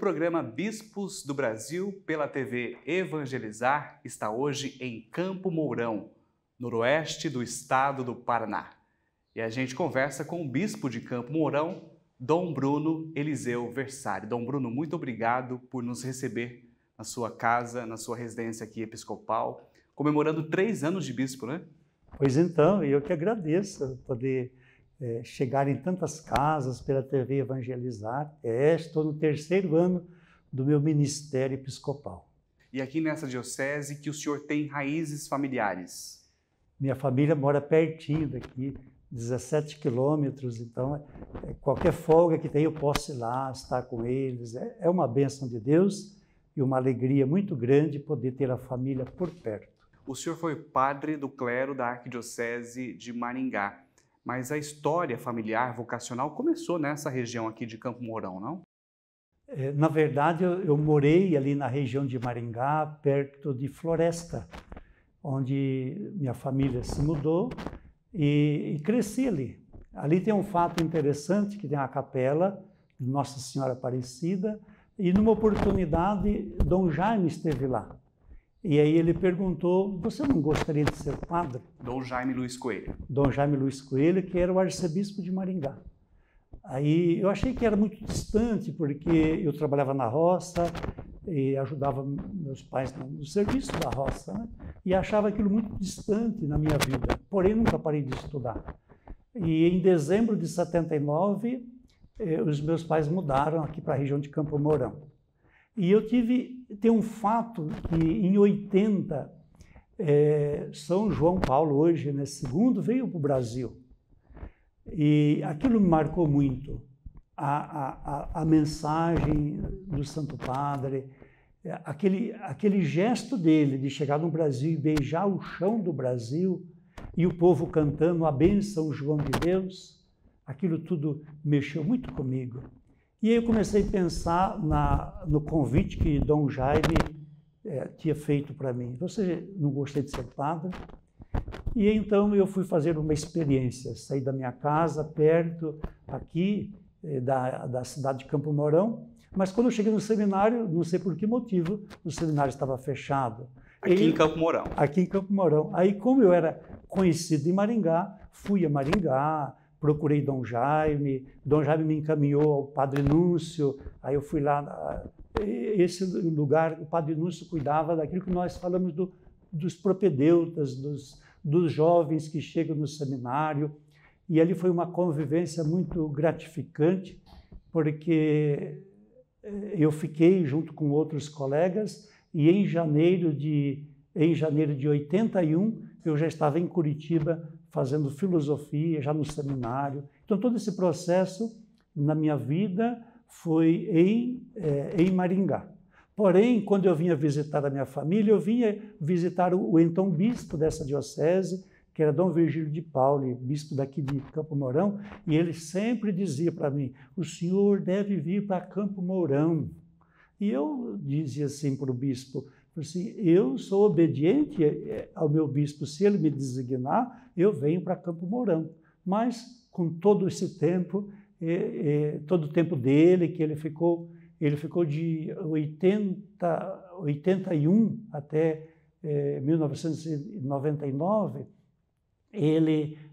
programa Bispos do Brasil pela TV Evangelizar está hoje em Campo Mourão, noroeste do estado do Paraná. E a gente conversa com o bispo de Campo Mourão, Dom Bruno Eliseu Versari. Dom Bruno, muito obrigado por nos receber na sua casa, na sua residência aqui episcopal, comemorando 3 anos de bispo, né? Pois então, eu que agradeço poder chegar em tantas casas pela TV Evangelizar. Estou no 3º ano do meu ministério episcopal. E aqui nessa diocese que o senhor tem raízes familiares? Minha família mora pertinho daqui, 17 quilômetros, então qualquer folga que tem eu posso ir lá, estar com eles. É uma bênção de Deus e uma alegria muito grande poder ter a família por perto. O senhor foi padre do clero da Arquidiocese de Maringá, mas a história familiar, vocacional, começou nessa região aqui de Campo Mourão, não? Na verdade, eu morei ali na região de Maringá, perto de Floresta, onde minha família se mudou e cresci ali. Ali tem um fato interessante, que tem a capela de Nossa Senhora Aparecida, e numa oportunidade, Dom Jaime esteve lá. E aí ele perguntou, você não gostaria de ser padre? Dom Jaime Luiz Coelho. Dom Jaime Luiz Coelho, que era o arcebispo de Maringá. Aí eu achei que era muito distante, porque eu trabalhava na roça e ajudava meus pais no serviço da roça, né? E achava aquilo muito distante na minha vida, porém nunca parei de estudar. E em dezembro de 79, os meus pais mudaram aqui para a região de Campo Mourão. E tem um fato que em 80, São João Paulo, hoje, né, II, veio para o Brasil. E aquilo me marcou muito. A mensagem do Santo Padre, aquele gesto dele de chegar no Brasil e beijar o chão do Brasil e o povo cantando a bênção João de Deus, aquilo tudo mexeu muito comigo. E aí eu comecei a pensar no convite que Dom Jaime tinha feito para mim. Você não gostei de ser padre? E então eu fui fazer uma experiência, saí da minha casa, perto aqui da cidade de Campo Mourão, mas quando eu cheguei no seminário, não sei por que motivo, o seminário estava fechado. Aqui em Campo Mourão? Aqui em Campo Mourão. Aí, como eu era conhecido em Maringá, fui a Maringá, procurei Dom Jaime me encaminhou ao Padre Núncio, aí eu fui lá, esse lugar, o Padre Núncio cuidava daquilo que nós falamos dos propedeutas, dos jovens que chegam no seminário, e ali foi uma convivência muito gratificante, porque eu fiquei junto com outros colegas, e em janeiro de 81, eu já estava em Curitiba fazendo filosofia, já no seminário. Então, todo esse processo na minha vida foi em Maringá. Porém, quando eu vinha visitar a minha família, eu vinha visitar o então bispo dessa diocese, que era Dom Virgílio de Pauli, bispo daqui de Campo Mourão, e ele sempre dizia para mim, o senhor deve vir para Campo Mourão. E eu dizia assim para o bispo, assim, eu sou obediente ao meu bispo, se ele me designar, eu venho para Campo Mourão. Mas com todo esse tempo, todo o tempo dele, que ele ficou de 81 até 1999,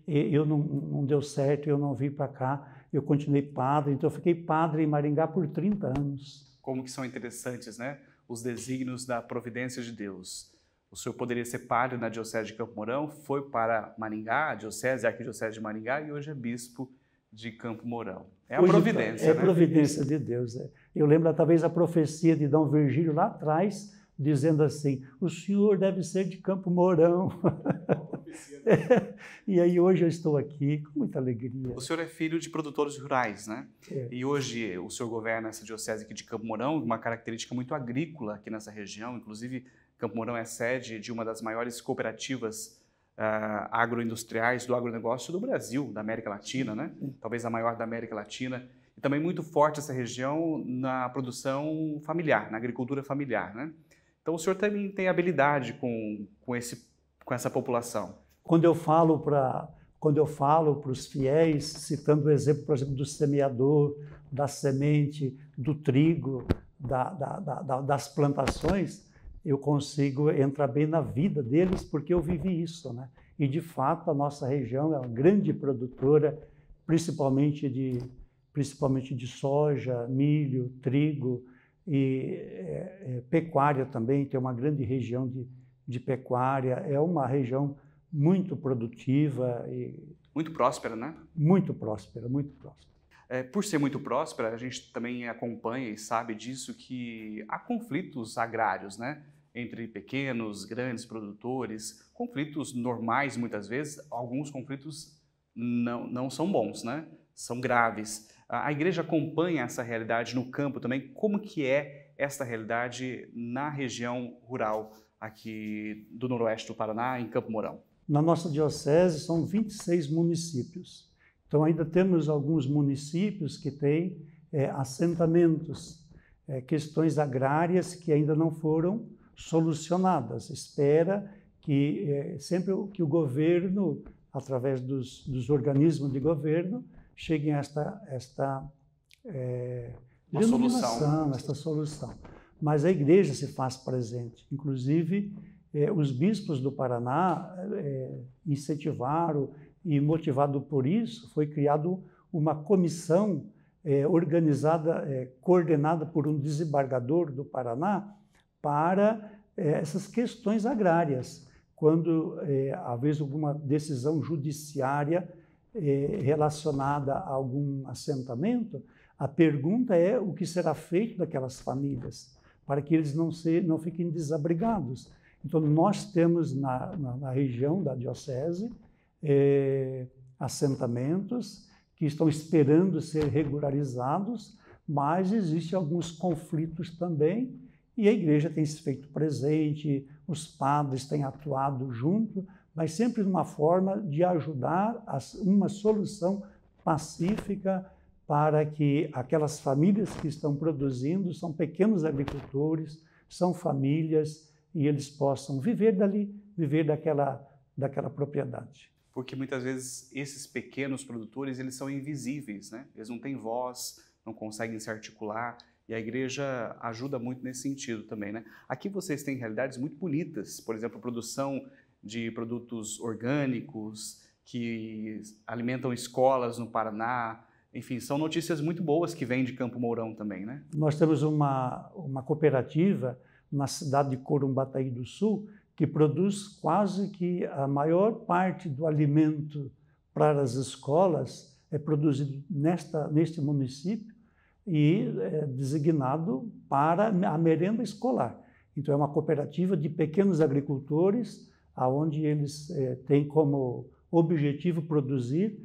eu não deu certo, eu não vim para cá, eu continuei padre, então eu fiquei padre em Maringá por 30 anos. Como que são interessantes, né? Os desígnios da providência de Deus. O senhor poderia ser padre na diocese de Campo Mourão, foi para Maringá, a arquidiocese de Maringá, e hoje é bispo de Campo Mourão. É a providência, né? É a providência de Deus. Eu lembro talvez a profecia de Dom Virgílio lá atrás, dizendo assim, o senhor deve ser de Campo Mourão. E aí hoje eu estou aqui com muita alegria. O senhor é filho de produtores rurais, né? E hoje o senhor governa essa diocese aqui de Campo Mourão, uma característica muito agrícola aqui nessa região. Inclusive, Campo Mourão é sede de uma das maiores cooperativas agroindustriais do agronegócio do Brasil, da América Latina, né? Talvez a maior da América Latina. E também muito forte essa região na produção familiar, na agricultura familiar, né? Então o senhor também tem habilidade com essa população. Quando eu falo para os fiéis, citando o exemplo, por exemplo, do semeador, da semente, do trigo, das plantações, eu consigo entrar bem na vida deles, porque eu vivi isso, né? E, de fato, a nossa região é uma grande produtora, principalmente de soja, milho, trigo e pecuária também. Tem uma grande região de pecuária. É uma região muito produtiva e muito próspera, né? Muito próspera, muito próspera. Por ser muito próspera, a gente também acompanha e sabe disso que há conflitos agrários, né? Entre pequenos, grandes produtores, conflitos normais muitas vezes, alguns conflitos não são bons, né? São graves. A igreja acompanha essa realidade no campo também. Como que é essa realidade na região rural aqui do noroeste do Paraná, em Campo Mourão? Na nossa diocese são 26 municípios. Então ainda temos alguns municípios que têm assentamentos, questões agrárias que ainda não foram solucionadas. Espera que sempre que o governo, através dos organismos de governo, cheguem a esta denominação, esta solução. Mas a igreja se faz presente. Inclusive, os bispos do Paraná incentivaram e, motivado por isso, foi criado uma comissão organizada, coordenada por um desembargador do Paraná para essas questões agrárias. Quando, às vezes, alguma decisão judiciária relacionada a algum assentamento, a pergunta é o que será feito daquelas famílias, para que eles não fiquem desabrigados. Então, nós temos na região da diocese assentamentos que estão esperando ser regularizados, mas existem alguns conflitos também, e a igreja tem se feito presente, os padres têm atuado junto, mas sempre numa forma de ajudar a uma solução pacífica para que aquelas famílias que estão produzindo, são pequenos agricultores, são famílias, e eles possam viver dali, viver daquela propriedade. Porque muitas vezes esses pequenos produtores, eles são invisíveis, né? Eles não têm voz, não conseguem se articular, e a igreja ajuda muito nesse sentido também, né? Aqui vocês têm realidades muito bonitas, por exemplo, a produção de produtos orgânicos que alimentam escolas no Paraná. Enfim, são notícias muito boas que vêm de Campo Mourão também, né? Nós temos uma cooperativa na cidade de Corumbataí do Sul, que produz quase que a maior parte do alimento para as escolas é produzido neste município e é designado para a merenda escolar. Então, é uma cooperativa de pequenos agricultores, onde eles têm como objetivo produzir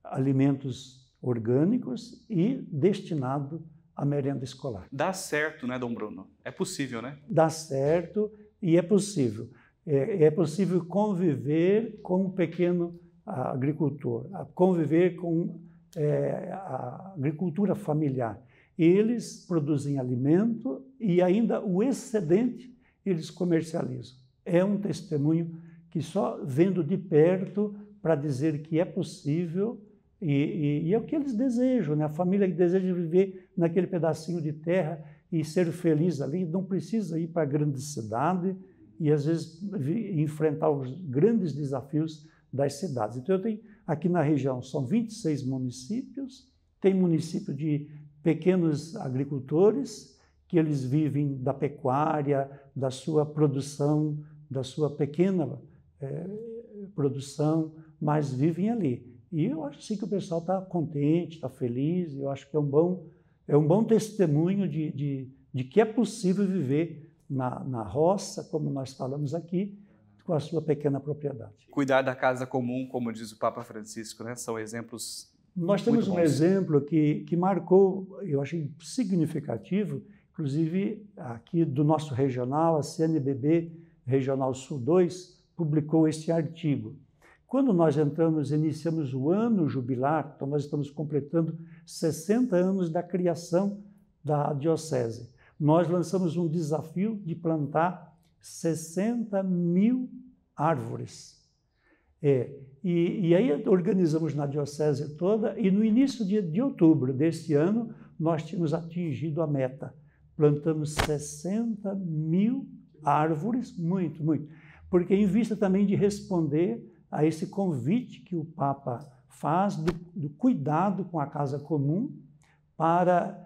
alimentos orgânicos e destinado à merenda escolar. Dá certo, né, Dom Bruno? É possível, né? Dá certo e é possível. É possível conviver com o pequeno agricultor, conviver com a agricultura familiar. Eles produzem alimento e ainda o excedente eles comercializam. É um testemunho que só vendo de perto para dizer que é possível e é o que eles desejam, né? A família que deseja viver naquele pedacinho de terra e ser feliz ali, não precisa ir para a grande cidade e, às vezes, enfrentar os grandes desafios das cidades. Então, eu tenho aqui na região, são 26 municípios, tem município de pequenos agricultores, que eles vivem da pecuária, da sua produção, da sua pequena produção, mas vivem ali. E eu acho sim que o pessoal está contente, está feliz, eu acho que é um bom testemunho de que é possível viver na roça, como nós falamos aqui, com a sua pequena propriedade. Cuidar da casa comum, como diz o Papa Francisco, né? São exemplos Nós temos um exemplo que marcou, eu achei significativo, inclusive aqui do nosso regional, a CNBB Regional Sul 2, publicou este artigo. Quando nós iniciamos o ano jubilar, então nós estamos completando 60 anos da criação da diocese. Nós lançamos um desafio de plantar 60 mil árvores. E aí organizamos na diocese toda, e no início de outubro deste ano, nós tínhamos atingido a meta plantamos 60 mil árvores, muito, muito. Porque em vista também de responder a esse convite que o Papa faz do cuidado com a casa comum para...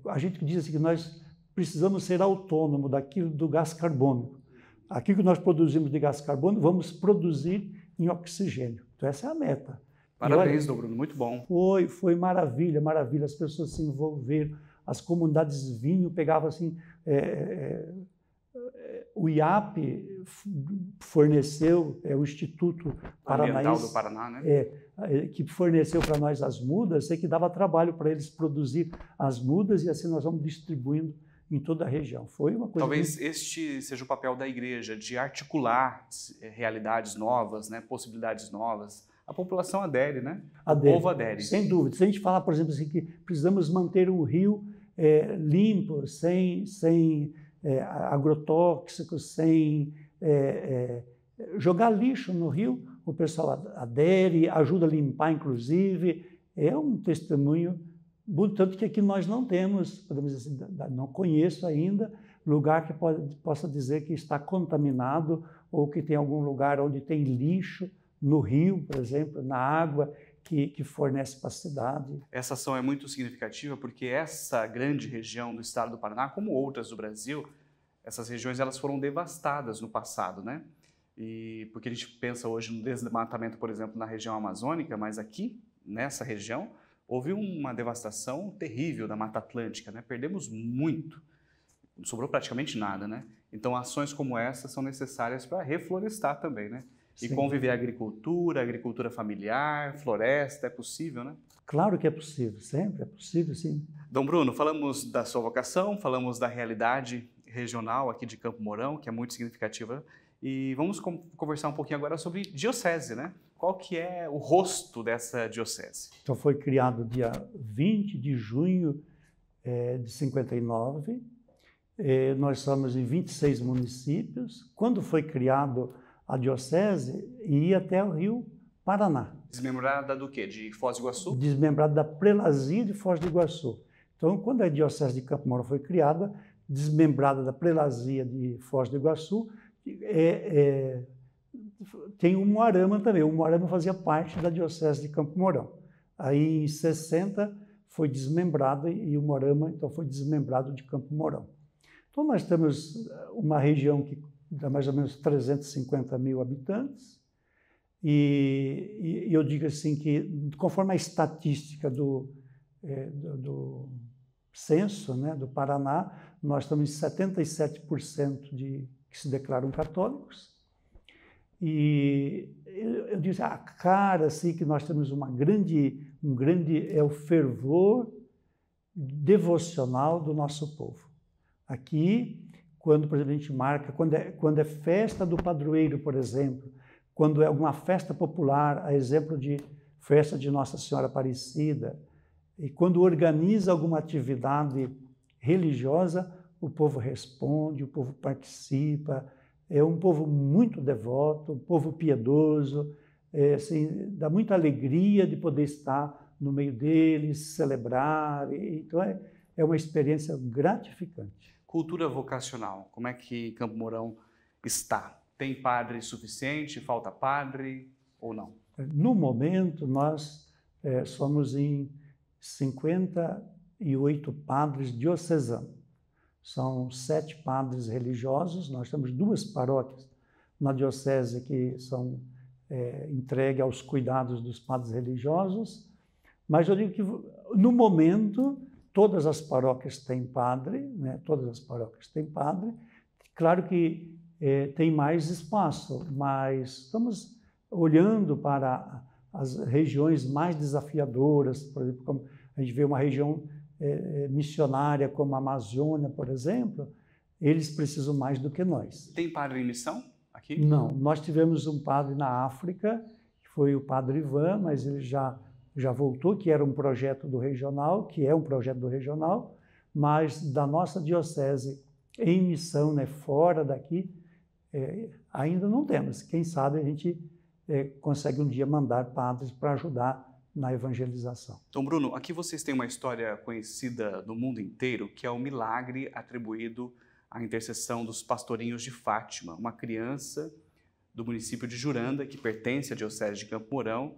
a gente diz assim que nós precisamos ser autônomos daquilo do gás carbônico. Aquilo que nós produzimos de gás carbônico, vamos produzir em oxigênio. Então, essa é a meta. Parabéns, Dom Bruno, muito bom. Foi maravilha, maravilha. As pessoas se envolveram, as comunidades vinham, pegavam assim... o IAP forneceu, o Instituto Ambiental do Paraná, né? Que forneceu para nós as mudas, que dava trabalho para eles produzir as mudas e assim nós vamos distribuindo em toda a região. Foi uma coisa. Talvez este seja o papel da igreja, de articular realidades novas, né? Possibilidades novas. A população adere, né? O povo adere. Sem dúvida. Se a gente falar, por exemplo, assim, que precisamos manter um rio limpo, sem agrotóxicos, sem jogar lixo no rio, o pessoal adere, ajuda a limpar, inclusive. É um testemunho, tanto que aqui nós não temos, podemos dizer, não conheço ainda, lugar que possa dizer que está contaminado ou que tem algum lugar onde tem lixo, no rio, por exemplo, na água, que fornece para a cidade. Essa ação é muito significativa porque essa grande região do estado do Paraná, como outras do Brasil, essas regiões elas foram devastadas no passado, né? E porque a gente pensa hoje no desmatamento, por exemplo, na região amazônica, mas aqui, nessa região, houve uma devastação terrível da Mata Atlântica, né? Perdemos muito, não sobrou praticamente nada, né? Então, ações como essa são necessárias para reflorestar também, né? E Sim. conviver a agricultura familiar, floresta, é possível, né? Claro que é possível, sempre é possível, sim. Dom Bruno, falamos da sua vocação, falamos da realidade regional aqui de Campo Mourão, que é muito significativa, e vamos conversar um pouquinho agora sobre diocese, né? Qual que é o rosto dessa diocese? Então, foi criado dia 20 de junho de 59, nós somos em 26 municípios. Quando foi criado a diocese, ia até o Rio Paraná. Desmembrada do quê? De Foz do Iguaçu? Desmembrada da prelazia de Foz do Iguaçu. Então, quando a diocese de Campo Mourão foi criada, desmembrada da prelazia de Foz do Iguaçu, tem o Moarama também. O Moarama fazia parte da diocese de Campo Mourão. Aí, em 60, foi desmembrada e o Moarama, então, foi desmembrado de Campo Mourão. Então, nós temos uma região que dá mais ou menos 350 mil habitantes, e eu digo assim que, conforme a estatística do censo, né, do Paraná, nós estamos em 77% que se declaram católicos, e eu disse, cara, assim, que nós temos um grande o fervor devocional do nosso povo. Aqui, quando, por exemplo, a gente marca, quando é festa do padroeiro, por exemplo, quando é alguma festa popular, a exemplo de festa de Nossa Senhora Aparecida, e quando organiza alguma atividade religiosa, o povo responde, o povo participa, é um povo muito devoto, um povo piedoso, assim, dá muita alegria de poder estar no meio deles, celebrar, então é uma experiência gratificante. Cultura vocacional, como é que Campo Mourão está? Tem padre suficiente? Falta padre ou não? No momento, nós somos em 58 padres diocesanos. São 7 padres religiosos. Nós temos 2 paróquias na diocese que são entregues aos cuidados dos padres religiosos. Mas eu digo que, no momento, todas as paróquias têm padre, né? Todas as paróquias têm padre. Claro que tem mais espaço, mas estamos olhando para as regiões mais desafiadoras, por exemplo, como a gente vê uma região missionária como a Amazônia, por exemplo, eles precisam mais do que nós. Tem padre em missão aqui? Não, nós tivemos um padre na África, que foi o padre Ivan, mas ele já voltou, que era um projeto do regional, que é um projeto do regional, mas da nossa diocese em missão, né, fora daqui, ainda não temos. Quem sabe a gente consegue um dia mandar padres para ajudar na evangelização. Então, Bruno, aqui vocês têm uma história conhecida no mundo inteiro, que é o milagre atribuído à intercessão dos pastorinhos de Fátima, uma criança do município de Juranda, que pertence à diocese de Campo Mourão.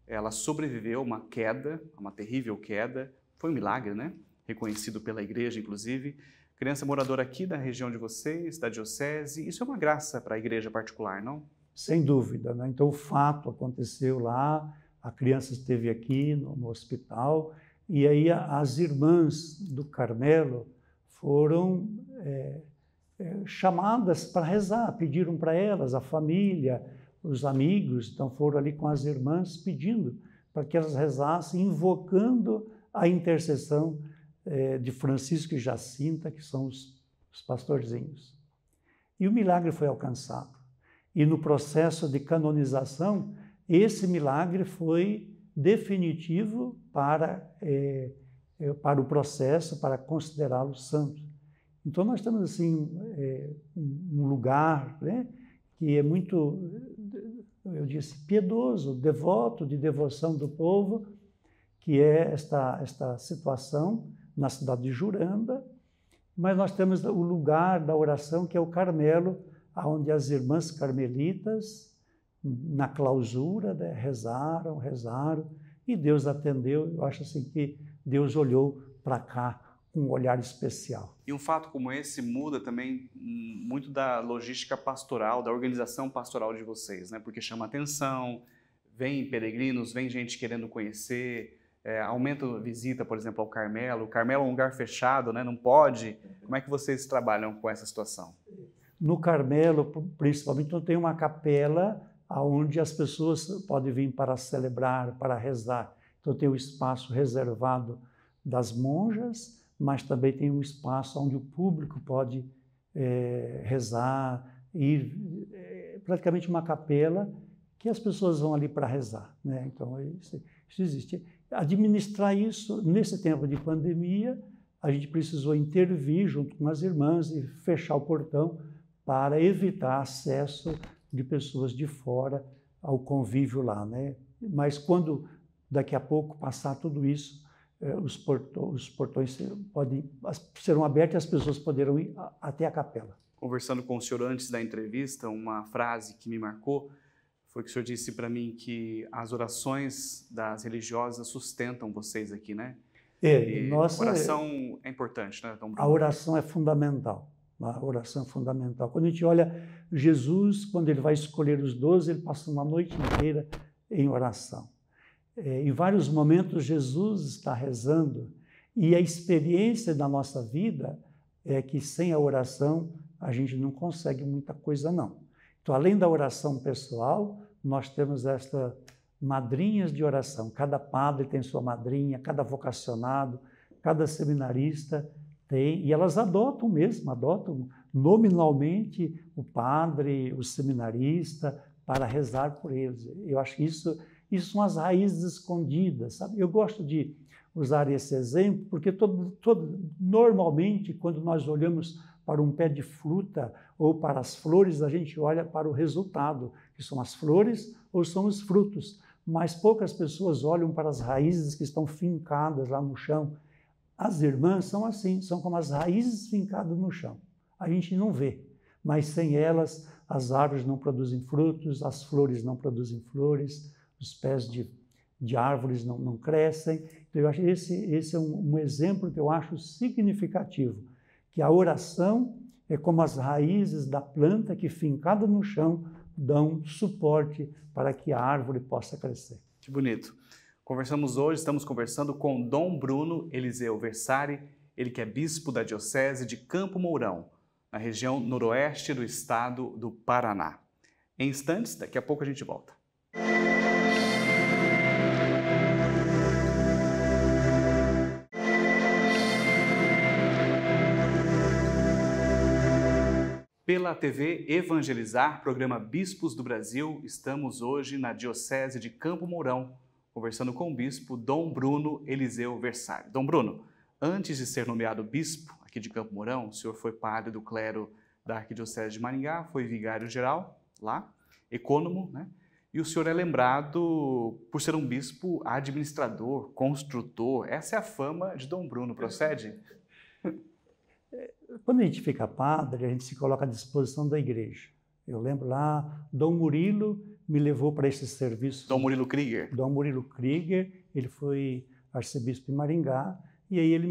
Ela sobreviveu a uma queda, a uma terrível queda. Foi um milagre, né? Reconhecido pela igreja, inclusive. Criança moradora aqui da região de vocês, da diocese. Isso é uma graça para a igreja particular, não? Sem dúvida, né? Então, o fato aconteceu lá, a criança esteve aqui no hospital, e aí as irmãs do Carmelo foram chamadas para rezar, pediram para elas, a família, os amigos, então foram ali com as irmãs pedindo para que elas rezassem, invocando a intercessão de Francisco e Jacinta, que são os pastorzinhos. E o milagre foi alcançado. E no processo de canonização, esse milagre foi definitivo para o processo, para considerá-lo santo. Então, nós temos assim, um lugar, né, que é muito, eu disse, piedoso, devoto, de devoção do povo, que é esta situação na cidade de Juranda, mas nós temos o lugar da oração, que é o Carmelo, onde as irmãs carmelitas, na clausura, né, rezaram, e Deus atendeu. Eu acho assim que Deus olhou para cá com um olhar especial. E um fato como esse muda também muito da logística pastoral, da organização pastoral de vocês, né? Porque chama atenção, vem peregrinos, vem gente querendo conhecer, aumenta a visita, por exemplo, ao Carmelo. O Carmelo é um lugar fechado, né? Não pode. Como é que vocês trabalham com essa situação? No Carmelo, principalmente, então, tem uma capela onde as pessoas podem vir para celebrar, para rezar. Então tem o espaço reservado das monjas, mas também tem um espaço onde o público pode rezar, ir, praticamente uma capela que as pessoas vão ali para rezar, né? Então isso existe. Administrar isso, nesse tempo de pandemia, a gente precisou intervir junto com as irmãs e fechar o portão para evitar acesso de pessoas de fora ao convívio lá, né? Mas quando daqui a pouco passar tudo isso, os portões serão abertos e as pessoas poderão ir até a capela. Conversando com o senhor antes da entrevista, uma frase que me marcou foi que o senhor disse para mim que as orações das religiosas sustentam vocês aqui, né? A oração é importante, né, Dom Bruno? A oração é fundamental. A oração é fundamental. Quando a gente olha Jesus, quando ele vai escolher os 12, ele passa uma noite inteira em oração. Em vários momentos, Jesus está rezando, e a experiência da nossa vida é que sem a oração a gente não consegue muita coisa, não. Então, além da oração pessoal, nós temos estas madrinhas de oração. Cada padre tem sua madrinha, cada vocacionado, cada seminarista tem, e elas adotam nominalmente o padre, o seminarista, para rezar por eles. Eu acho que isso são as raízes escondidas, sabe? Eu gosto de usar esse exemplo, porque normalmente, quando nós olhamos para um pé de fruta ou para as flores, a gente olha para o resultado, que são as flores ou são os frutos, mas poucas pessoas olham para as raízes que estão fincadas lá no chão. As irmãs são assim, são como as raízes fincadas no chão. A gente não vê, mas sem elas as árvores não produzem frutos, as flores não produzem flores, os pés de árvores não crescem. Então, eu acho que esse é um exemplo que eu acho significativo, que a oração é como as raízes da planta que, fincada no chão, dão suporte para que a árvore possa crescer. Que bonito. Estamos conversando com Dom Bruno Eliseu Versari, ele que é bispo da diocese de Campo Mourão, na região noroeste do estado do Paraná. Em instantes, daqui a pouco a gente volta. Pela TV Evangelizar, programa Bispos do Brasil, estamos hoje na Diocese de Campo Mourão, conversando com o bispo Dom Bruno Eliseu Versari. Dom Bruno, antes de ser nomeado bispo aqui de Campo Mourão, o senhor foi padre do clero da Arquidiocese de Maringá, foi vigário-geral lá, ecônomo, né? E o senhor é lembrado por ser um bispo administrador, construtor. Essa é a fama de Dom Bruno, procede? Quando a gente fica padre, a gente se coloca à disposição da igreja. Eu lembro lá, Dom Murilo me levou para esse serviço. Dom Murilo Krieger. Dom Murilo Krieger, ele foi arcebispo em Maringá, e aí ele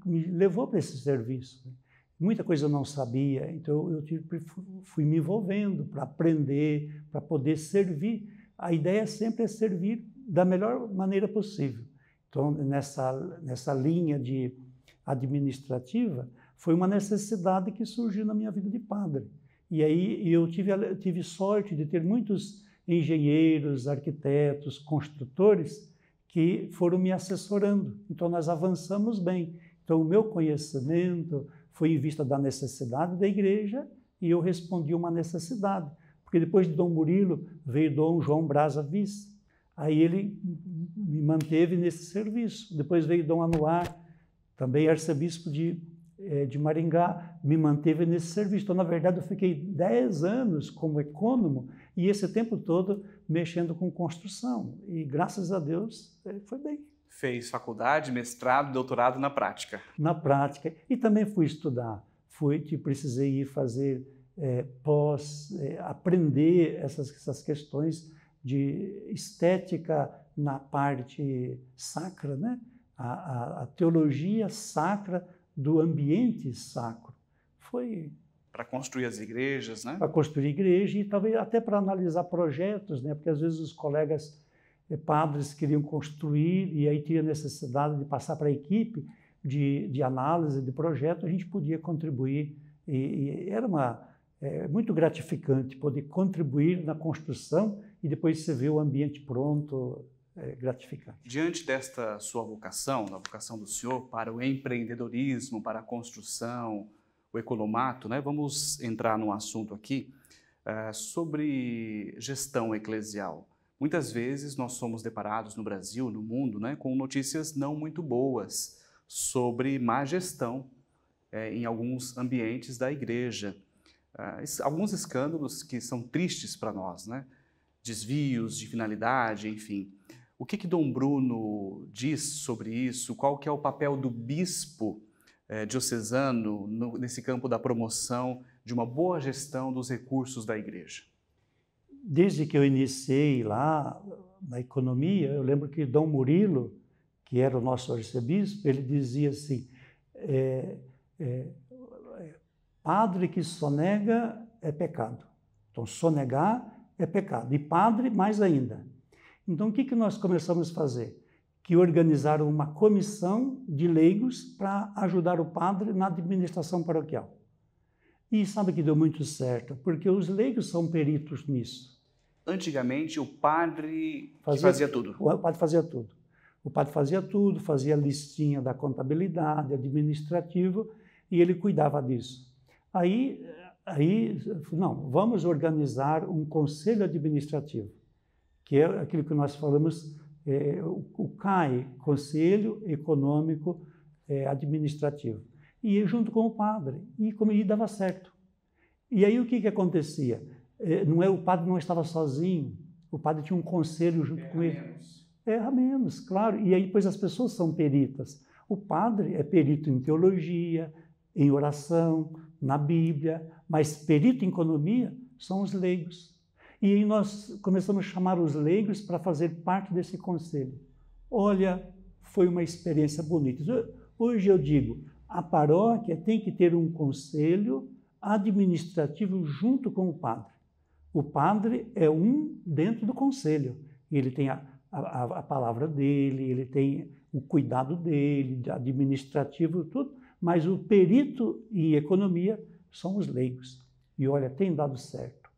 me levou para esse serviço. Muita coisa eu não sabia, então eu fui me envolvendo para aprender, para poder servir. A ideia sempre é servir da melhor maneira possível. Então, nessa linha administrativa, foi uma necessidade que surgiu na minha vida de padre. E aí eu tive sorte de ter muitos engenheiros, arquitetos, construtores que foram me assessorando. Então, nós avançamos bem. Então, o meu conhecimento foi em vista da necessidade da igreja e eu respondi uma necessidade. Porque depois de Dom Murilo veio Dom João Braz Avis. Aí ele me manteve nesse serviço. Depois veio Dom Anuar, também arcebispo de Maringá, me manteve nesse serviço. Então, na verdade, eu fiquei 10 anos como ecônomo e esse tempo todo mexendo com construção. E, graças a Deus, foi bem. Fez faculdade, mestrado, doutorado na prática. Na prática. E também fui estudar. Precisei ir fazer aprender essas questões de estética na parte sacra, né? A teologia sacra do ambiente sacro. Foi para construir as igrejas, né? Para construir igreja e talvez até para analisar projetos, né? Porque às vezes os colegas padres queriam construir e aí tinha necessidade de passar para a equipe de análise de projeto, a gente podia contribuir e era muito gratificante poder contribuir na construção e depois você vê o ambiente pronto. Gratificante. Diante desta sua vocação, da vocação do senhor para o empreendedorismo, para a construção, o economato, né? Vamos entrar num assunto aqui sobre gestão eclesial. Muitas vezes nós somos deparados no Brasil, no mundo, né, com notícias não muito boas sobre má gestão em alguns ambientes da igreja. Alguns escândalos que são tristes para nós, né? Desvios de finalidade, enfim. O que Dom Bruno diz sobre isso? Qual que é o papel do bispo diocesano nesse campo da promoção de uma boa gestão dos recursos da igreja? Desde que eu iniciei lá na economia, eu lembro que Dom Murilo, que era o nosso arcebispo, ele dizia assim, padre que sonega é pecado. Então, sonegar é pecado. E padre, mais ainda. Então, o que nós começamos a fazer? Que organizaram uma comissão de leigos para ajudar o padre na administração paroquial. E sabe que deu muito certo, porque os leigos são peritos nisso. Antigamente, o padre fazia tudo. O padre fazia tudo. O padre fazia tudo, fazia a listinha da contabilidade, administrativo, e ele cuidava disso. Aí não, vamos organizar um conselho administrativo, que é aquilo que nós falamos, o CAE, Conselho Econômico Administrativo. E junto com o padre, e dava certo. E aí o que acontecia? O padre não estava sozinho, o padre tinha um conselho junto com ele. Erra menos, claro. E aí depois as pessoas são peritas. O padre é perito em teologia, em oração, na Bíblia, mas perito em economia são os leigos. E aí nós começamos a chamar os leigos para fazer parte desse conselho. Olha, foi uma experiência bonita. Hoje eu digo, a paróquia tem que ter um conselho administrativo junto com o padre. O padre é um dentro do conselho. Ele tem a palavra dele, ele tem o cuidado dele, administrativo, tudo, mas o perito em economia são os leigos. E olha, tem dado certo.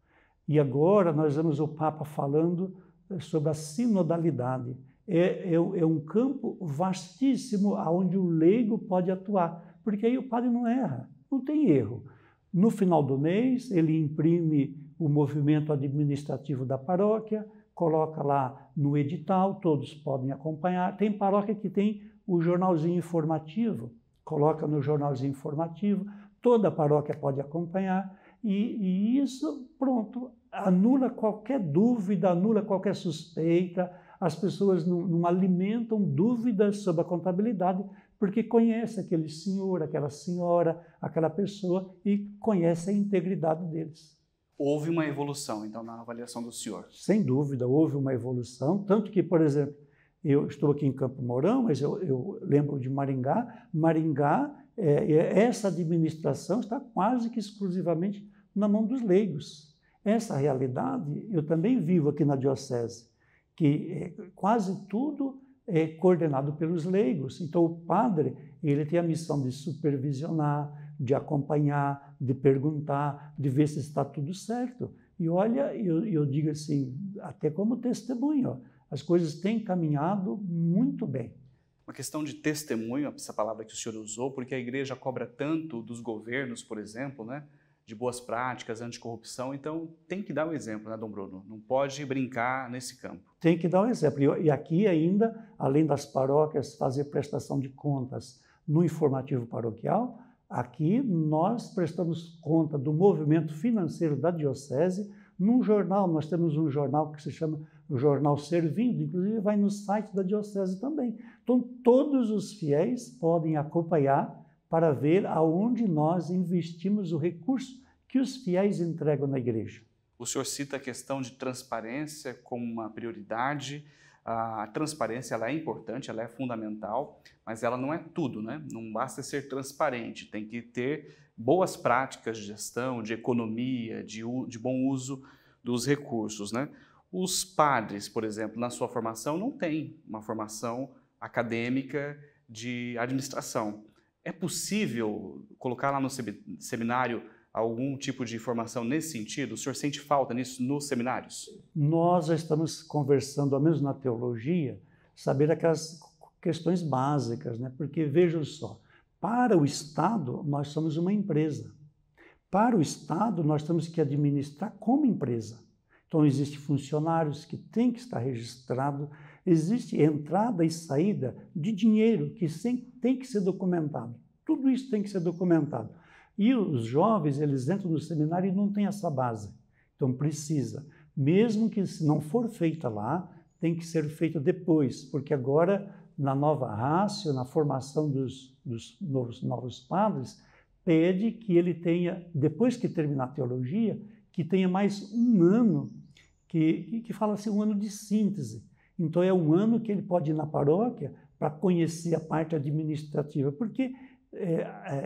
E agora nós vemos o Papa falando sobre a sinodalidade. É um campo vastíssimo onde o leigo pode atuar, porque aí o padre não erra, não tem erro. No final do mês, ele imprime o movimento administrativo da paróquia, coloca lá no edital, todos podem acompanhar. Tem paróquia que tem o jornalzinho informativo, coloca no jornalzinho informativo, toda a paróquia pode acompanhar, E isso, pronto, anula qualquer dúvida, anula qualquer suspeita. As pessoas não alimentam dúvidas sobre a contabilidade, porque conhece aquele senhor, aquela senhora, aquela pessoa e conhece a integridade deles. Houve uma evolução, então, na avaliação do senhor? Sem dúvida, houve uma evolução, tanto que, por exemplo, eu estou aqui em Campo Mourão, mas eu lembro de Maringá. Maringá, essa administração está quase que exclusivamente na mão dos leigos. Essa realidade eu também vivo aqui na diocese, que quase tudo é coordenado pelos leigos. Então, o padre, ele tem a missão de supervisionar, de acompanhar, de perguntar, de ver se está tudo certo. E olha, eu digo assim, até como testemunho, ó, as coisas têm caminhado muito bem. Uma questão de testemunho, essa palavra que o senhor usou, porque a igreja cobra tanto dos governos, por exemplo, né, de boas práticas, anticorrupção, então tem que dar o exemplo, né, Dom Bruno? Não pode brincar nesse campo. Tem que dar o exemplo. E aqui ainda, além das paróquias fazer prestação de contas no informativo paroquial, aqui nós prestamos conta do movimento financeiro da diocese num jornal. Nós temos um jornal que se chama o Jornal Servindo, inclusive vai no site da diocese também. Então, todos os fiéis podem acompanhar para ver aonde nós investimos o recurso que os fiéis entregam na igreja. O senhor cita a questão de transparência como uma prioridade. A transparência ela é importante, ela é fundamental, mas ela não é tudo, né? Não basta ser transparente, tem que ter boas práticas de gestão, de economia, de bom uso dos recursos, né? Os padres, por exemplo, na sua formação, não têm uma formação acadêmica de administração. É possível colocar lá no seminário algum tipo de formação nesse sentido? O senhor sente falta nisso nos seminários? Nós já estamos conversando, ao menos na teologia, saber aquelas questões básicas, né? Porque vejam só, para o Estado nós somos uma empresa. Para o Estado nós temos que administrar como empresa. Então existem funcionários que têm que estar registrados, existe entrada e saída de dinheiro que tem que ser documentado. Tudo isso tem que ser documentado. E os jovens, eles entram no seminário e não têm essa base. Então precisa, mesmo que se não for feita lá, tem que ser feita depois, porque agora, na nova rácio, na formação dos novos padres, pede que ele tenha, depois que terminar a teologia, que tenha mais um ano, que fala assim, um ano de síntese. Então é um ano que ele pode ir na paróquia para conhecer a parte administrativa, porque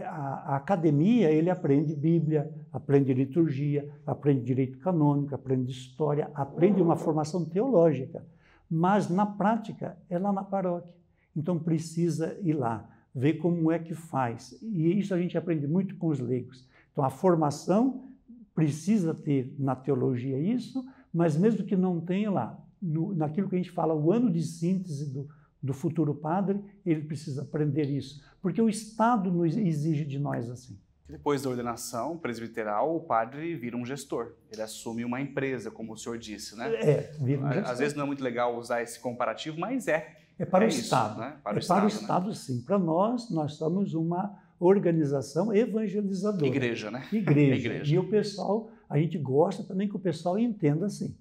a academia, ele aprende Bíblia, aprende liturgia, aprende direito canônico, aprende história, aprende uma formação teológica, mas na prática é lá na paróquia. Então precisa ir lá, ver como é que faz. E isso a gente aprende muito com os leigos. Então a formação precisa ter na teologia isso, mas mesmo que não tenha lá, naquilo que a gente fala, o ano de síntese do futuro padre, ele precisa aprender isso, porque o Estado nos exige de nós assim. Depois da ordenação presbiteral, o padre vira um gestor, ele assume uma empresa, como o senhor disse, né? Vira um gestor. Às vezes não é muito legal usar esse comparativo, mas é para o isso, Estado. Né? Para o Estado, né? Sim. Para nós somos uma organização evangelizadora. Igreja, né? Igreja. E o pessoal, a gente gosta também que o pessoal entenda assim.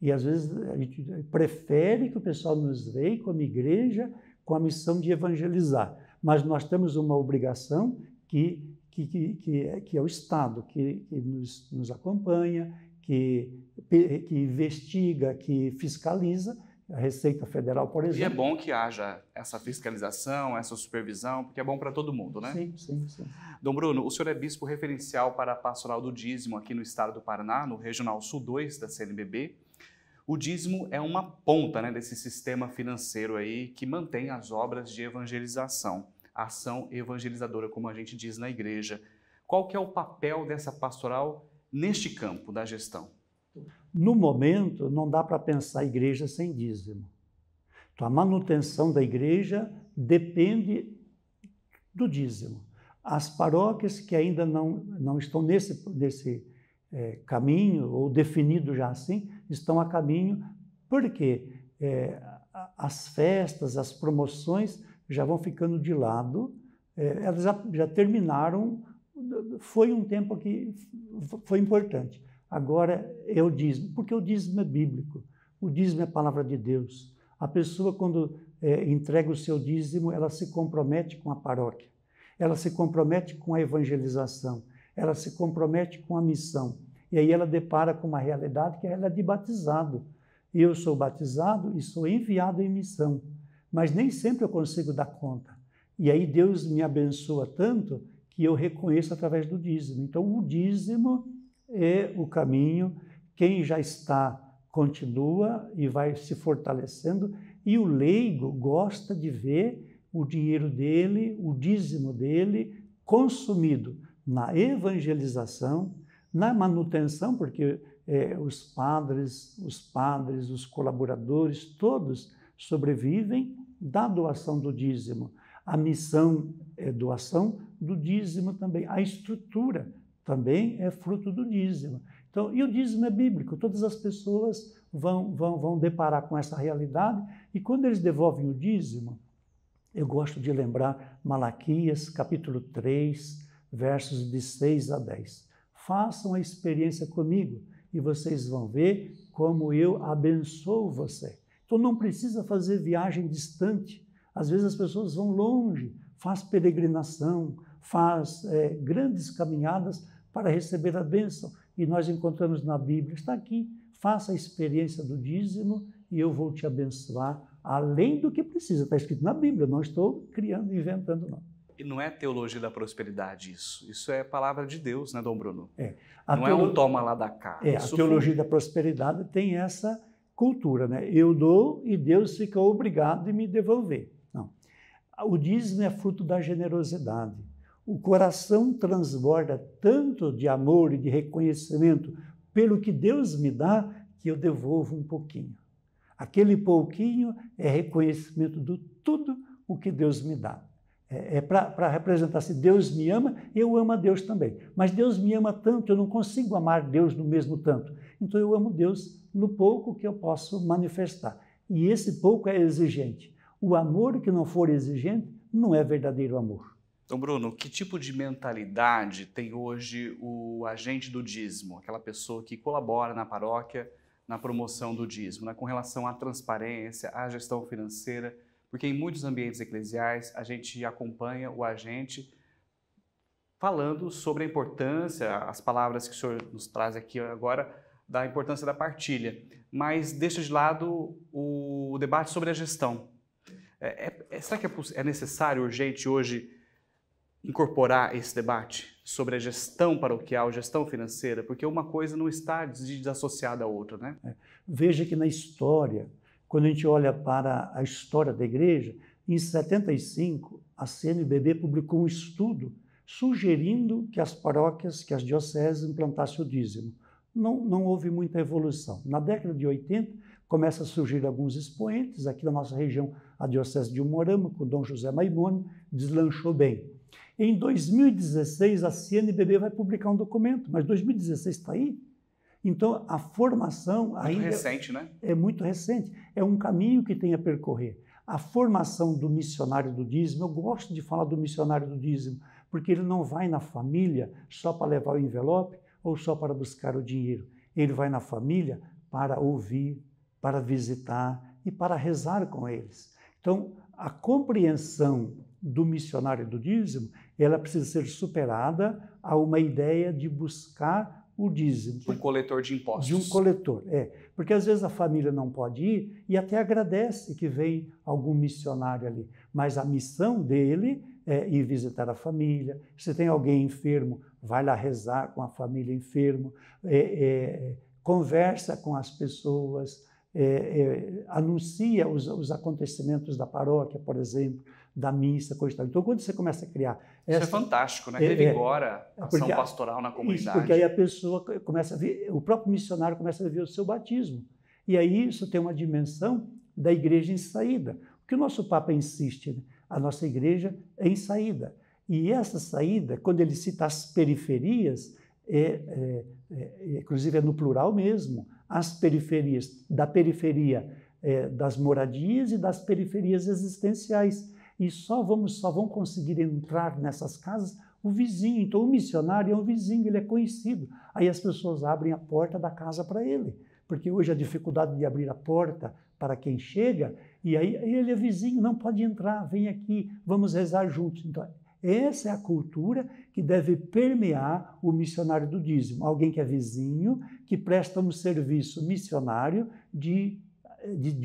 E às vezes a gente prefere que o pessoal nos veja como igreja, com a missão de evangelizar. Mas nós temos uma obrigação que é o Estado, que nos acompanha, que investiga, que fiscaliza, a Receita Federal, por exemplo. E é bom que haja essa fiscalização, essa supervisão, porque é bom para todo mundo, né? Sim. Dom Bruno, o senhor é bispo referencial para a pastoral do dízimo aqui no estado do Paraná, no Regional Sul 2 da CNBB. O dízimo é uma ponta, né, desse sistema financeiro aí que mantém as obras de evangelização, a ação evangelizadora, como a gente diz na igreja. Qual que é o papel dessa pastoral neste campo da gestão? No momento, não dá para pensar a igreja sem dízimo. Então, a manutenção da igreja depende do dízimo. As paróquias que ainda não estão nesse caminho, ou definido já assim, estão a caminho, porque as festas, as promoções já vão ficando de lado, elas já terminaram foi um tempo que foi importante. Agora é o dízimo, porque o dízimo é bíblico, o dízimo é a palavra de Deus. A pessoa, quando entrega o seu dízimo, ela se compromete com a paróquia, ela se compromete com a evangelização, ela se compromete com a missão. E aí ela depara com uma realidade que é ela de batizado. Eu sou batizado e sou enviado em missão, mas nem sempre eu consigo dar conta. E aí Deus me abençoa tanto que eu reconheço através do dízimo. Então, o dízimo é o caminho. Quem já está, continua e vai se fortalecendo. E o leigo gosta de ver o dinheiro dele, o dízimo dele, consumido na evangelização, na manutenção, porque os padres, os colaboradores, todos sobrevivem da doação do dízimo. A missão é doação do dízimo também. A estrutura também é fruto do dízimo. Então, e o dízimo é bíblico. Todas as pessoas vão deparar com essa realidade e quando eles devolvem o dízimo, eu gosto de lembrar Malaquias, capítulo 3, versos de 6 a 10. Façam a experiência comigo e vocês vão ver como eu abençoo você. Então, não precisa fazer viagem distante. Às vezes as pessoas vão longe, faz peregrinação, faz grandes caminhadas para receber a bênção. E nós encontramos na Bíblia, está aqui, faça a experiência do dízimo e eu vou te abençoar, além do que precisa. Está escrito na Bíblia, não estou criando, inventando, não. E não é teologia da prosperidade isso. Isso é palavra de Deus, né, Dom Bruno? Não é um toma lá da cá. A teologia da prosperidade tem essa cultura, né? Eu dou e Deus fica obrigado em me devolver. Não. O dízimo é fruto da generosidade. O coração transborda tanto de amor e de reconhecimento pelo que Deus me dá, que eu devolvo um pouquinho. Aquele pouquinho é reconhecimento de tudo o que Deus me dá. Para representar, se Deus me ama, eu amo a Deus também. Mas Deus me ama tanto, eu não consigo amar Deus no mesmo tanto. Então eu amo Deus no pouco que eu posso manifestar. E esse pouco é exigente. O amor que não for exigente não é verdadeiro amor. Então, Bruno, que tipo de mentalidade tem hoje o agente do dízimo? Aquela pessoa que colabora na paróquia na promoção do dízimo, né? Com relação à transparência, à gestão financeira, porque em muitos ambientes eclesiais a gente acompanha o agente falando sobre a importância, as palavras que o senhor nos traz aqui agora, da importância da partilha, mas deixa de lado o debate sobre a gestão. Será que é necessário, urgente hoje, incorporar esse debate sobre a gestão paroquial, gestão financeira? Porque uma coisa não está desassociada à outra, né? Veja que na história, quando a gente olha para a história da igreja, em 75, a CNBB publicou um estudo sugerindo que as paróquias, que as dioceses implantassem o dízimo. Não houve muita evolução. Na década de 80, começa a surgir alguns expoentes. Aqui na nossa região, a diocese de Umuarama, com Dom José Maimone, deslanchou bem. Em 2016, a CNBB vai publicar um documento, mas 2016 está aí. Então, a formação ainda recente, né? É muito recente. É um caminho que tem a percorrer. A formação do missionário do dízimo, eu gosto de falar do missionário do dízimo, porque ele não vai na família só para levar o envelope ou só para buscar o dinheiro. Ele vai na família para ouvir, para visitar e para rezar com eles. Então, a compreensão do missionário do dízimo, ela precisa ser superada a uma ideia de buscar o dízimo. De um coletor de impostos. De um coletor, Porque às vezes a família não pode ir e até agradece que vem algum missionário ali. Mas a missão dele é ir visitar a família. Se tem alguém enfermo, vai lá rezar com a família enfermo, conversa com as pessoas, anuncia os acontecimentos da paróquia, por exemplo, da missa, coisa e tal. Então, quando você começa a criar... Isso é fantástico, né? Revigora a ação pastoral na comunidade. Isso, porque aí a pessoa começa a ver, o próprio missionário começa a viver o seu batismo. E aí isso tem uma dimensão da igreja em saída. O que o nosso Papa insiste, né? A nossa igreja é em saída. E essa saída, quando ele cita as periferias, inclusive é no plural mesmo, as periferias, da periferia das moradias e das periferias existenciais. E só vão conseguir entrar nessas casas o vizinho. Então, o missionário é um vizinho, ele é conhecido. Aí as pessoas abrem a porta da casa para ele, porque hoje a dificuldade de abrir a porta para quem chega, e aí ele é vizinho, não pode entrar, vem aqui, vamos rezar juntos. Então, essa é a cultura que deve permear o missionário do dízimo. Alguém que é vizinho, que presta um serviço missionário de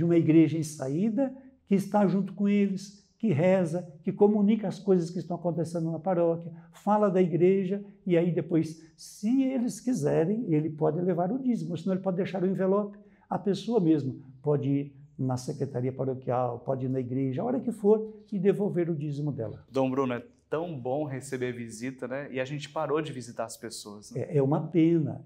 uma igreja em saída, que está junto com eles, que reza, que comunica as coisas que estão acontecendo na paróquia, fala da igreja, e aí depois, se eles quiserem, ele pode levar o dízimo, senão ele pode deixar o envelope. A pessoa mesmo pode ir na secretaria paroquial, pode ir na igreja, a hora que for, e devolver o dízimo dela. Dom Bruno, é tão bom receber visita, né? E a gente parou de visitar as pessoas. Né? É uma pena,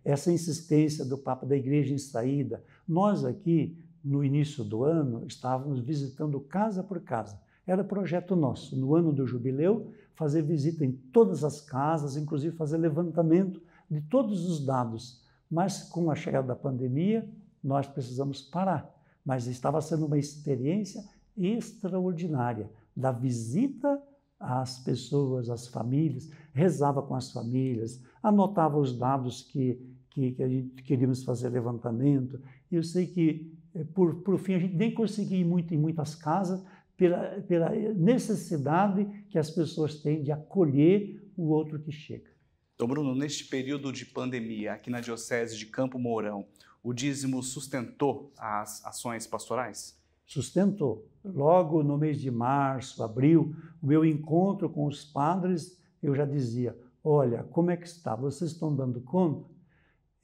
essa insistência do Papa da Igreja em Saída. Nós aqui, no início do ano, estávamos visitando casa por casa. Era projeto nosso, no ano do jubileu, fazer visita em todas as casas, inclusive fazer levantamento de todos os dados. Mas com a chegada da pandemia, nós precisamos parar. Mas estava sendo uma experiência extraordinária da visita às pessoas, às famílias, rezava com as famílias, anotava os dados que a gente queríamos fazer levantamento. E eu sei que, por fim, a gente nem conseguia ir muito em muitas casas pela necessidade que as pessoas têm de acolher o outro que chega. Dom Bruno, neste período de pandemia, aqui na Diocese de Campo Mourão, o dízimo sustentou as ações pastorais? Sustentou. Logo no mês de março, abril, o meu encontro com os padres, eu já dizia, olha, como é que está? Vocês estão dando conta?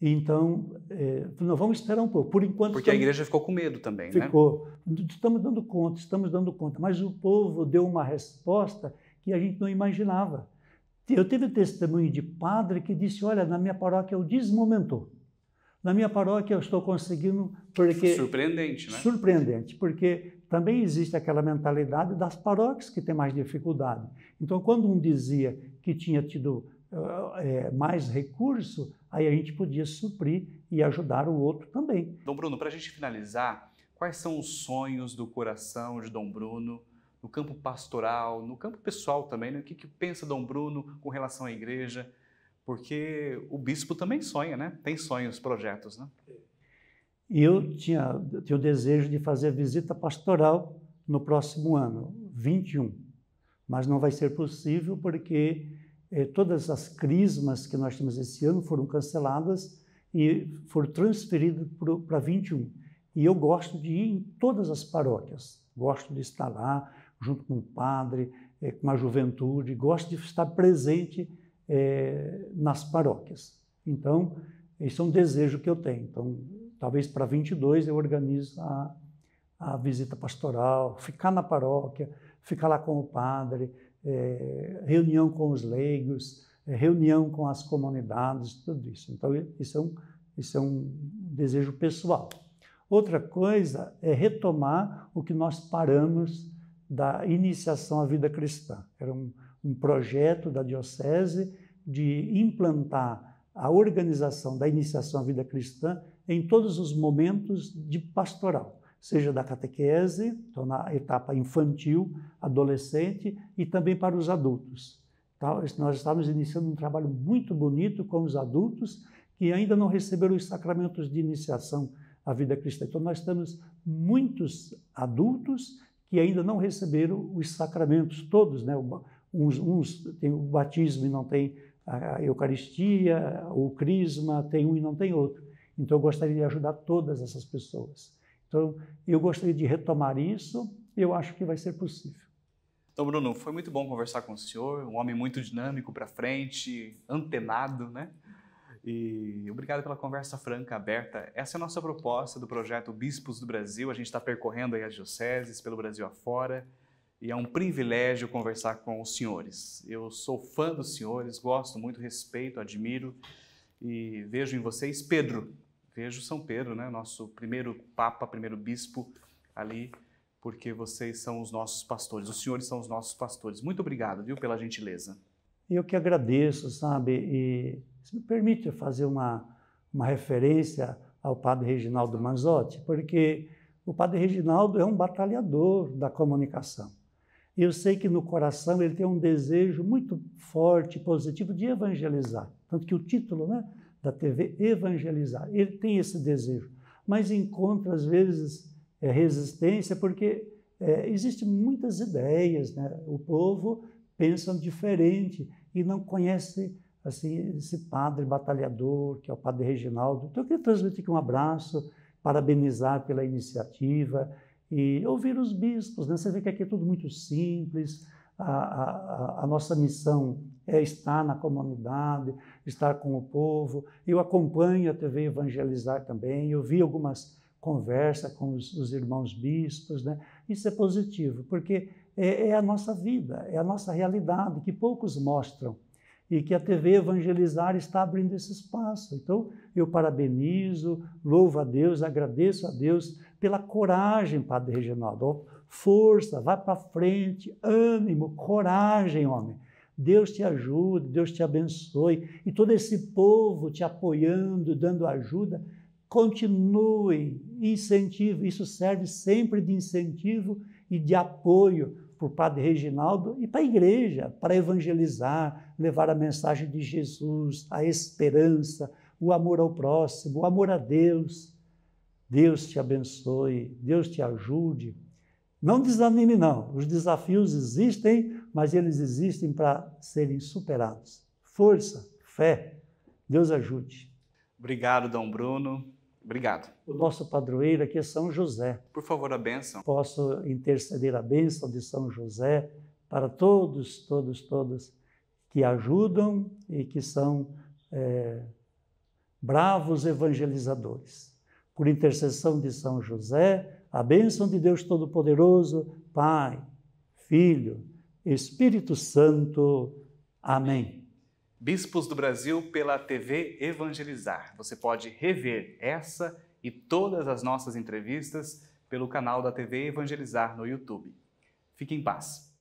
Então, nós vamos esperar um pouco. Por enquanto, porque a igreja ficou com medo também, né? Ficou. Estamos dando conta. Mas o povo deu uma resposta que a gente não imaginava. Eu tive testemunho de padre que disse, olha, na minha paróquia o dízimo aumentou. Na minha paróquia eu estou conseguindo, porque... Surpreendente, né? Surpreendente, porque também existe aquela mentalidade das paróquias que têm mais dificuldade. Então, quando um dizia que tinha tido mais recurso, aí a gente podia suprir e ajudar o outro também. Dom Bruno, para a gente finalizar, quais são os sonhos do coração de Dom Bruno no campo pastoral, no campo pessoal também, né? O que pensa Dom Bruno com relação à igreja? Porque o bispo também sonha, né? Tem sonhos, projetos, né? Eu tinha o desejo de fazer a visita pastoral no próximo ano, 21, mas não vai ser possível porque todas as crismas que nós tínhamos esse ano foram canceladas e foram transferidas para 21. E eu gosto de ir em todas as paróquias, gosto de estar lá junto com o padre, com a juventude, gosto de estar presente nas paróquias. Então, esse é um desejo que eu tenho. Então, talvez para 22 eu organizo a visita pastoral, ficar na paróquia, ficar lá com o padre, reunião com os leigos, reunião com as comunidades, tudo isso. Então, isso é um desejo pessoal. Outra coisa é retomar o que nós paramos da iniciação à vida cristã. Era um projeto da Diocese de implantar a organização da iniciação à vida cristã em todos os momentos de pastoral, seja da catequese, então na etapa infantil, adolescente e também para os adultos. Então, nós estamos iniciando um trabalho muito bonito com os adultos que ainda não receberam os sacramentos de iniciação à vida cristã. Então, nós temos muitos adultos que ainda não receberam os sacramentos todos, né? Uns têm o batismo e não têm a Eucaristia, o Crisma, tem um e não tem outro. Então, eu gostaria de ajudar todas essas pessoas. Então, eu gostaria de retomar isso e eu acho que vai ser possível. Então, Bruno, foi muito bom conversar com o senhor, um homem muito dinâmico para frente, antenado, né? E obrigado pela conversa franca, aberta. Essa é a nossa proposta do projeto Bispos do Brasil. A gente está percorrendo aí as dioceses pelo Brasil afora e é um privilégio conversar com os senhores. Eu sou fã dos senhores, gosto muito, respeito, admiro e vejo em vocês Pedro. Vejo São Pedro, né? Nosso primeiro Papa, primeiro Bispo ali, porque vocês são os nossos pastores, os senhores são os nossos pastores. Muito obrigado, viu, pela gentileza. Eu que agradeço, sabe, e se me permite fazer uma referência ao padre Reginaldo Manzotti, porque o padre Reginaldo é um batalhador da comunicação. eu sei que no coração ele tem um desejo muito forte, positivo de evangelizar. Tanto que o título, né, da TV, Evangelizar, ele tem esse desejo, mas encontra às vezes resistência porque existem muitas ideias, né? O povo pensa diferente e não conhece assim, esse padre batalhador, que é o padre Reginaldo. Então eu queria transmitir aqui um abraço, parabenizar pela iniciativa e ouvir os bispos, né? Você vê que aqui é tudo muito simples, a nossa missão é estar na comunidade, estar com o povo. Eu acompanho a TV Evangelizar também, eu vi algumas conversas com os irmãos bispos, né? Isso é positivo, porque é a nossa vida, é a nossa realidade, que poucos mostram, e que a TV Evangelizar está abrindo esse espaço. Então, eu parabenizo, louvo a Deus, agradeço a Deus pela coragem, Padre Reginaldo. Força, vai para frente, ânimo, coragem, homem. Deus te ajude, Deus te abençoe. E todo esse povo te apoiando, dando ajuda, continue, incentive. Isso serve sempre de incentivo e de apoio para o Padre Reginaldo e para a igreja, para evangelizar, levar a mensagem de Jesus, a esperança, o amor ao próximo, o amor a Deus. Deus te abençoe, Deus te ajude. Não desanime, não. Os desafios existem, mas eles existem para serem superados. Força, fé, Deus ajude. Obrigado, Dom Bruno. Obrigado. O nosso padroeiro aqui é São José. Por favor, a bênção. Posso interceder a bênção de São José para todos que ajudam e que são bravos evangelizadores. Por intercessão de São José, a bênção de Deus Todo-Poderoso, Pai, Filho, Espírito Santo. Amém. Bispos do Brasil pela TV Evangelizar. Você pode rever essa e todas as nossas entrevistas pelo canal da TV Evangelizar no YouTube. Fique em paz.